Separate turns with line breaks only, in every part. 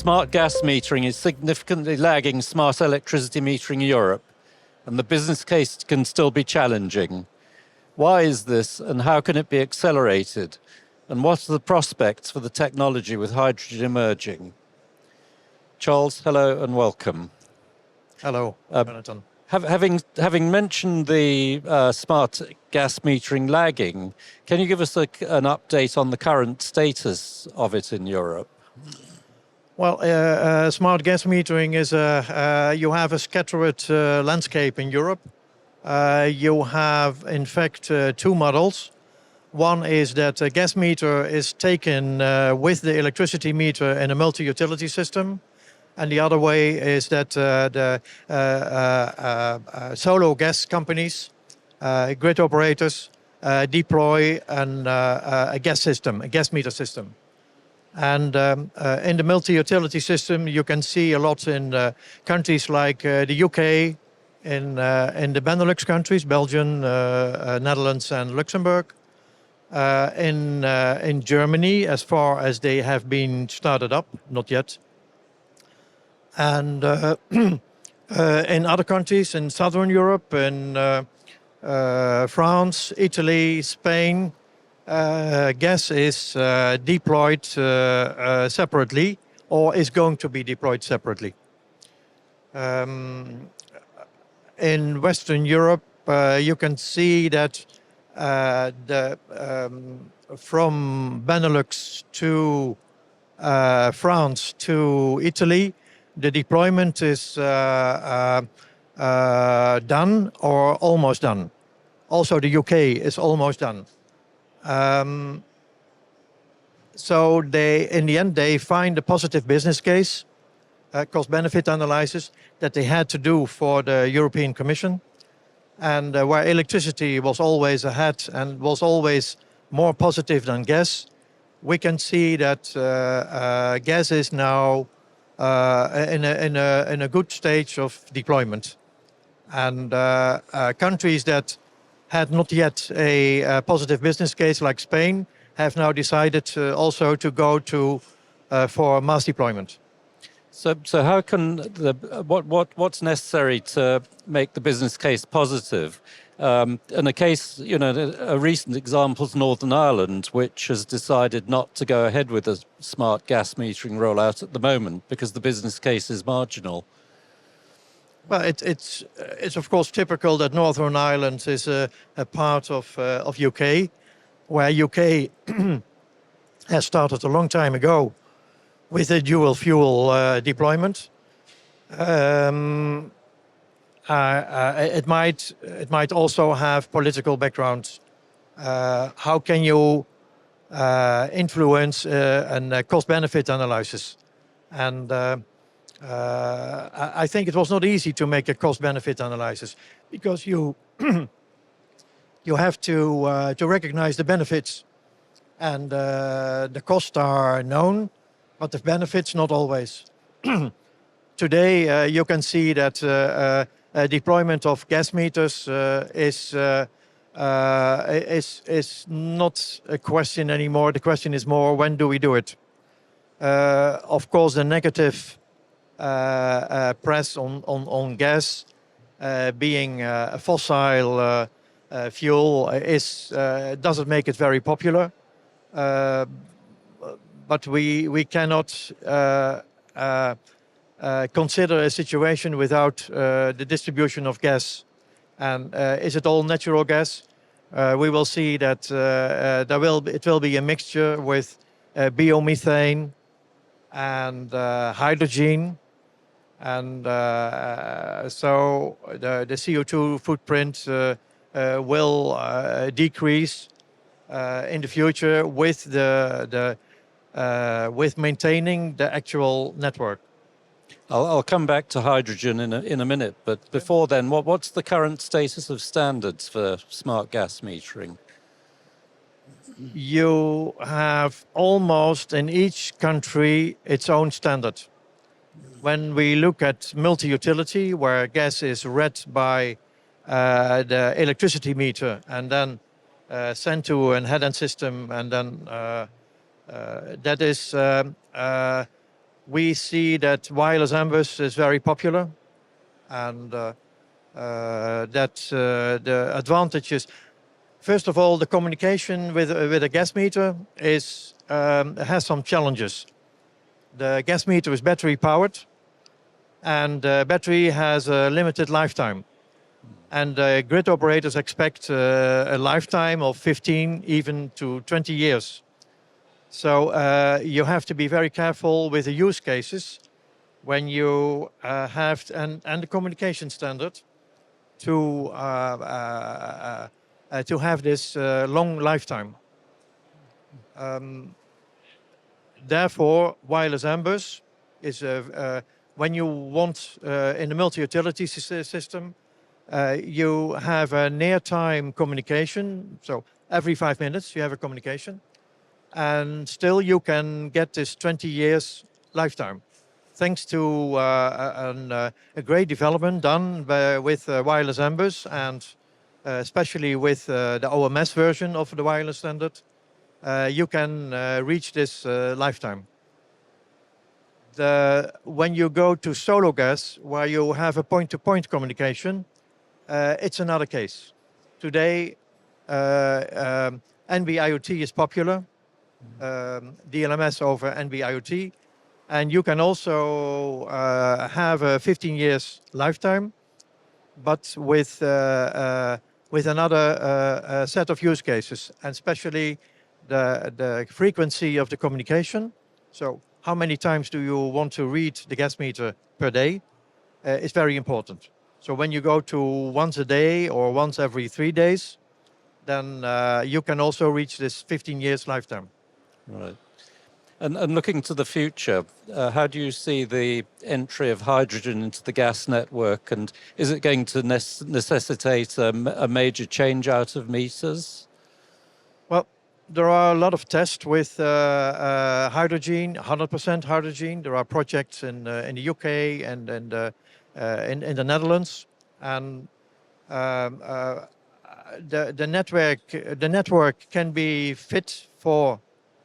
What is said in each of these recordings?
Smart gas metering is significantly lagging smart electricity metering in Europe, and the business case can still be challenging. Why is this, and how can it be accelerated? And what are the prospects for the technology with hydrogen emerging? Charles, hello and welcome.
Hello, Jonathan.
Having mentioned the smart gas metering lagging, can you give us an update on the current status of it in Europe?
Well, smart gas metering is you have a scattered landscape in Europe. You have, in fact, two models. One is that a gas meter is taken with the electricity meter in a multi-utility system. And the other way is that the solo gas companies, grid operators, deploy a gas system, a gas meter system. And in the multi-utility system, you can see a lot in countries like the UK, in the Benelux countries, Belgium, Netherlands and Luxembourg. In Germany, as far as they have been started up, not yet. And in other countries, in Southern Europe, in France, Italy, Spain, gas is deployed separately or is going to be deployed separately. In Western Europe, you can see that from Benelux to France to Italy, the deployment is done or almost done. Also, the UK is almost done. So in the end, they find a positive business case, cost-benefit analysis that they had to do for the European Commission. And where electricity was always ahead and was always more positive than gas, we can see that gas is now in a good stage of deployment. And countries that had not yet a positive business case, like Spain, have now decided also to go for mass deployment.
So how can what's necessary to make the business case positive? In a case, a recent example is Northern Ireland, which has decided not to go ahead with a smart gas metering rollout at the moment because the business case is marginal.
Well, it's of course typical that Northern Ireland is a part of UK, where UK has started a long time ago with a dual fuel deployment. It might also have political backgrounds. How can you influence a cost-benefit analysis? And I think it was not easy to make a cost-benefit analysis because you you have to recognize the benefits, and the costs are known, but the benefits not always. Today, you can see that deployment of gas meters is not a question anymore. The question is more, when do we do it? Of course, the negative press on gas being a fossil fuel doesn't make it very popular. But we cannot consider a situation without the distribution of gas. And is it all natural gas? We will see that it will be a mixture with biomethane and hydrogen. And so the CO2 footprint will decrease in the future with with maintaining the actual network.
I'll come back to hydrogen in a minute, but before then, what's the current status of standards for smart gas metering?
You have almost in each country its own standard. When we look at multi-utility, where gas is read by the electricity meter and then sent to an head-end system, and then that is we see that wireless ambush is very popular, and that the advantages, first of all, the communication with a gas meter has some challenges. The gas meter is battery powered, and the battery has a limited lifetime. And grid operators expect a lifetime of 15, even to 20 years. So you have to be very careful with the use cases when you have, and the communication standard to have this long lifetime. Therefore, wireless ambush is when you want in the multi-utility system, you have a near-time communication. So every 5 minutes you have a communication, and still you can get this 20 years lifetime, thanks to a great development done with wireless ambush, and especially with the OMS version of the wireless standard. You can reach this lifetime. When you go to solo gas, where you have a point-to-point communication, it's another case. Today, NB-IoT is popular, DLMS over NB-IoT, and you can also have a 15 years lifetime, but with another set of use cases, and especially the frequency of the communication. So how many times do you want to read the gas meter per day is very important. So when you go to once a day or once every 3 days, then you can also reach this 15 years lifetime.
Right. And looking to the future, how do you see the entry of hydrogen into the gas network? And is it going to necessitate a major change out of meters?
Well, there are a lot of tests with hydrogen, 100% hydrogen. There are projects in the UK and in the Netherlands. And the network can be fit for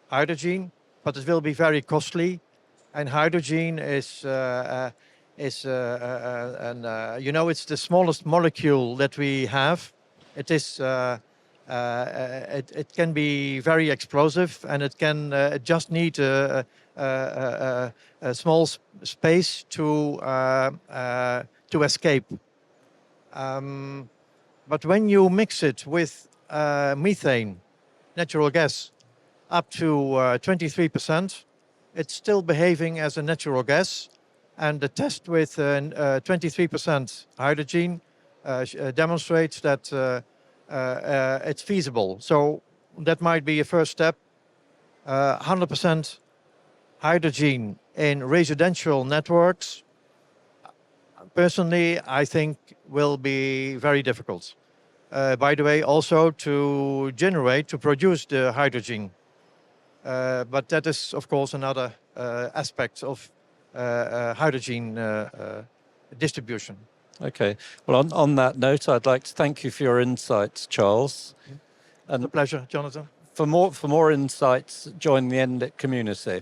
hydrogen, but it will be very costly. And hydrogen is it's the smallest molecule that we have. It is it can be very explosive, and it can just need a small space to escape. But when you mix it with methane, natural gas, up to 23%, it's still behaving as a natural gas. And the test with 23% hydrogen demonstrates that it's feasible. So that might be a first step. 100% hydrogen in residential networks, personally, I think will be very difficult. By the way, also to produce the hydrogen. But that is, of course, another aspect of hydrogen distribution.
Okay. Well, on that note, I'd like to thank you for your insights, Charles.
And a pleasure, Jonathan.
For more insights, join the Enlit community.